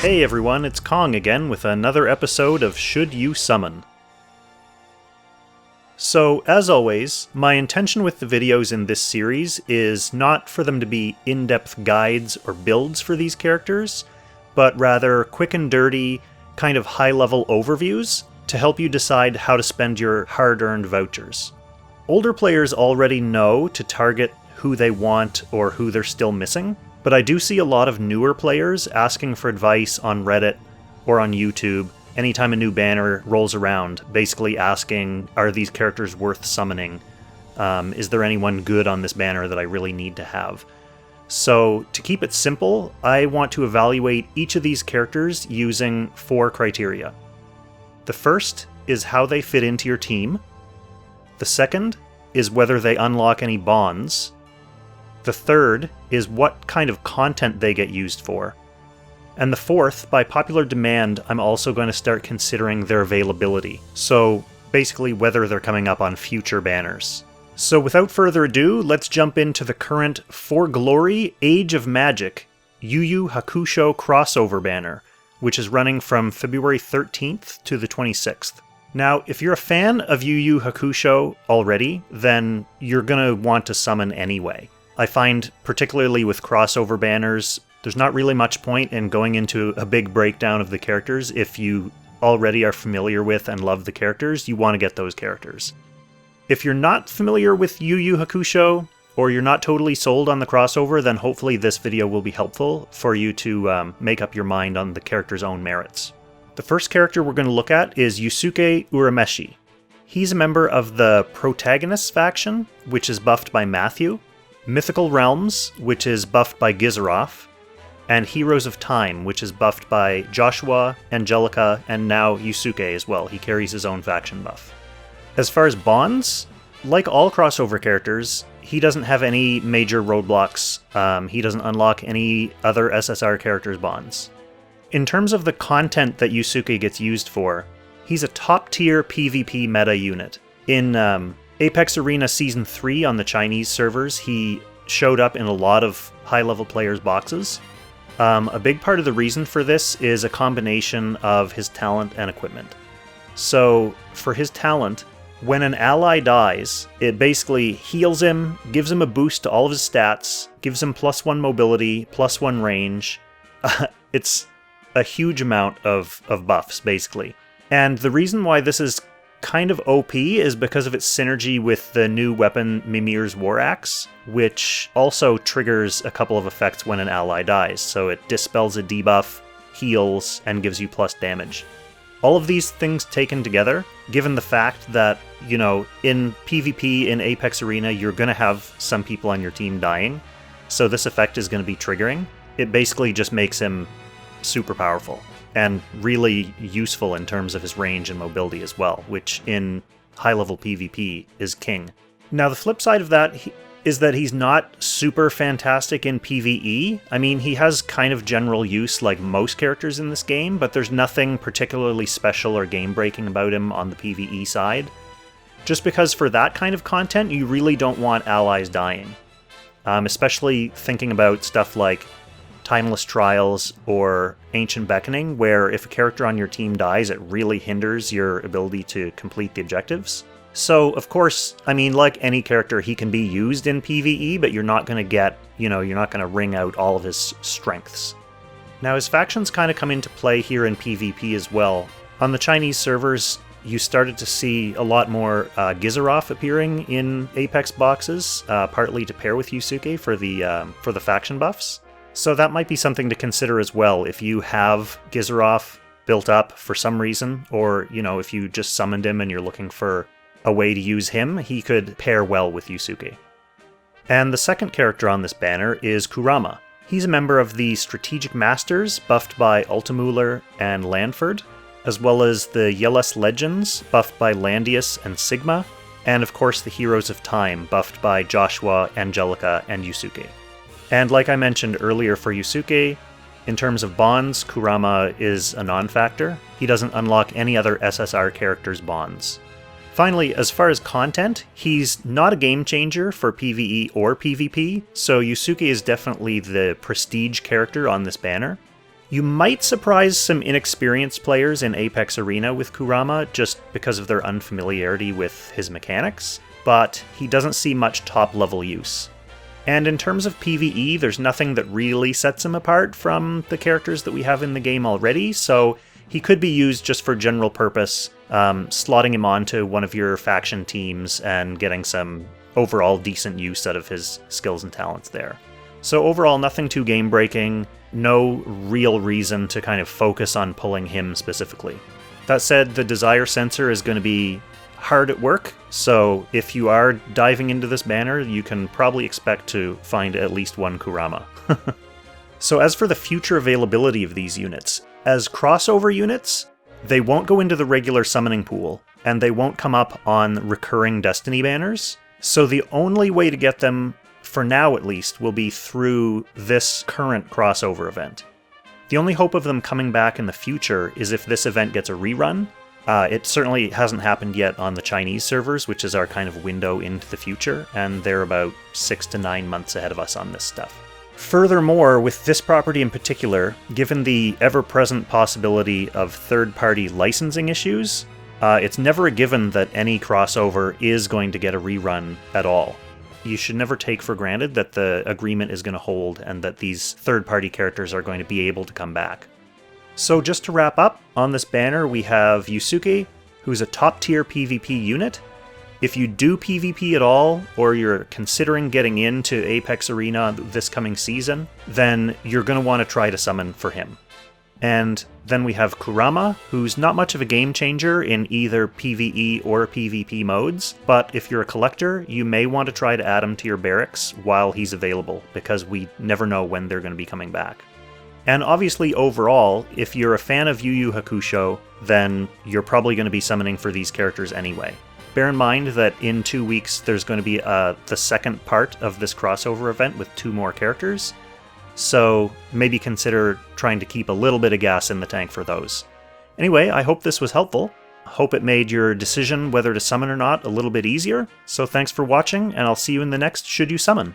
Hey everyone, it's Kong again with another episode of Should You Summon? So, as always, my intention with the videos in this series is not for them to be in-depth guides or builds for these characters, but rather quick and dirty, kind of high-level overviews to help you decide how to spend your hard-earned vouchers. Older players already know to target who they want or who they're still missing, but I do see a lot of newer players asking for advice on Reddit or on YouTube anytime a new banner rolls around, basically asking, are these characters worth summoning? Is there anyone good on this banner that I really need to have? So, to keep it simple, I want to evaluate each of these characters using 4 criteria. The first is how they fit into your team. The second is whether they unlock any bonds. The third is what kind of content they get used for. And the fourth, by popular demand, I'm also going to start considering their availability. So basically whether they're coming up on future banners. So without further ado, let's jump into the current For Glory Age of Magic Yu Yu Hakusho crossover banner, which is running from February 13th to the 26th. Now, if you're a fan of Yu Yu Hakusho already, then you're going to want to summon anyway. I find, particularly with crossover banners, there's not really much point in going into a big breakdown of the characters. If you already are familiar with and love the characters, you want to get those characters. If you're not familiar with Yu Yu Hakusho, or you're not totally sold on the crossover, then hopefully this video will be helpful for you to make up your mind on the character's own merits. The first character we're going to look at is Yusuke Urameshi. He's a member of the Protagonists faction, which is buffed by Matthew, Mythical Realms, which is buffed by Gizaroff, and Heroes of Time, which is buffed by Joshua, Angelica, and now Yusuke as well. He carries his own faction buff. As far as bonds, like all crossover characters, he doesn't have any major roadblocks. He doesn't unlock any other SSR characters' bonds. In terms of the content that Yusuke gets used for, he's a top-tier PvP meta unit. In Apex Arena Season 3 on the Chinese servers, he showed up in a lot of high-level players' boxes. A big part of the reason for this is a combination of his talent and equipment. So, for his talent, when an ally dies, it basically heals him, gives him a boost to all of his stats, gives him +1 mobility, +1 range. It's a huge amount of buffs, basically. And the reason why this is kind of OP is because of its synergy with the new weapon Mimir's War Axe, which also triggers a couple of effects when an ally dies. So it dispels a debuff, heals, and gives you plus damage. All of these things taken together, given the fact that, you know, in PvP, in Apex Arena, you're going to have some people on your team dying, so this effect is going to be triggering. It basically just makes him super powerful and really useful in terms of his range and mobility as well, which in high-level PvP is king. Now, the flip side of that is that he's not super fantastic in PvE. I mean, he has kind of general use like most characters in this game, but there's nothing particularly special or game-breaking about him on the PvE side. Just because for that kind of content, you really don't want allies dying. Especially thinking about stuff like Timeless Trials or Ancient Beckoning, where if a character on your team dies, it really hinders your ability to complete the objectives. So, of course, I mean, like any character, he can be used in PvE, but you're not going to get, you're not going to wring out all of his strengths. Now, his factions kind of come into play here in PvP as well. On the Chinese servers, you started to see a lot more Gizaroff appearing in Apex boxes, partly to pair with Yusuke for the faction buffs. So that might be something to consider as well if you have Gizaroff built up for some reason, or, if you just summoned him and you're looking for a way to use him, he could pair well with Yusuke. And the second character on this banner is Kurama. He's a member of the Strategic Masters, buffed by Ultimuller and Lanford, as well as the Yeles Legends, buffed by Landius and Sigma, and of course the Heroes of Time, buffed by Joshua, Angelica, and Yusuke. And like I mentioned earlier for Yusuke, in terms of bonds, Kurama is a non-factor. He doesn't unlock any other SSR character's bonds. Finally, as far as content, he's not a game changer for PvE or PvP, so Yusuke is definitely the prestige character on this banner. You might surprise some inexperienced players in Apex Arena with Kurama just because of their unfamiliarity with his mechanics, but he doesn't see much top-level use. And in terms of PvE, there's nothing that really sets him apart from the characters that we have in the game already, so he could be used just for general purpose, slotting him onto one of your faction teams and getting some overall decent use out of his skills and talents there. So overall, nothing too game-breaking, no real reason to kind of focus on pulling him specifically. That said, the desire sensor is going to be hard at work, so if you are diving into this banner, you can probably expect to find at least one Kurama. So as for the future availability of these units, as crossover units, they won't go into the regular summoning pool, and they won't come up on recurring Destiny banners, so the only way to get them, for now at least, will be through this current crossover event. The only hope of them coming back in the future is if this event gets a rerun. It certainly hasn't happened yet on the Chinese servers, which is our kind of window into the future, and they're about 6 to 9 months ahead of us on this stuff. Furthermore, with this property in particular, given the ever-present possibility of third-party licensing issues, it's never a given that any crossover is going to get a rerun at all. You should never take for granted that the agreement is going to hold and that these third-party characters are going to be able to come back. So just to wrap up, on this banner we have Yusuke, who's a top-tier PvP unit. If you do PvP at all, or you're considering getting into Apex Arena this coming season, then you're going to want to try to summon for him. And then we have Kurama, who's not much of a game changer in either PvE or PvP modes, but if you're a collector, you may want to try to add him to your barracks while he's available, because we never know when they're going to be coming back. And obviously overall, if you're a fan of Yu Yu Hakusho, then you're probably going to be summoning for these characters anyway. Bear in mind that in 2 weeks there's going to be the second part of this crossover event with 2 more characters, so maybe consider trying to keep a little bit of gas in the tank for those. Anyway, I hope this was helpful. I hope it made your decision whether to summon or not a little bit easier. So thanks for watching, and I'll see you in the next Should You Summon?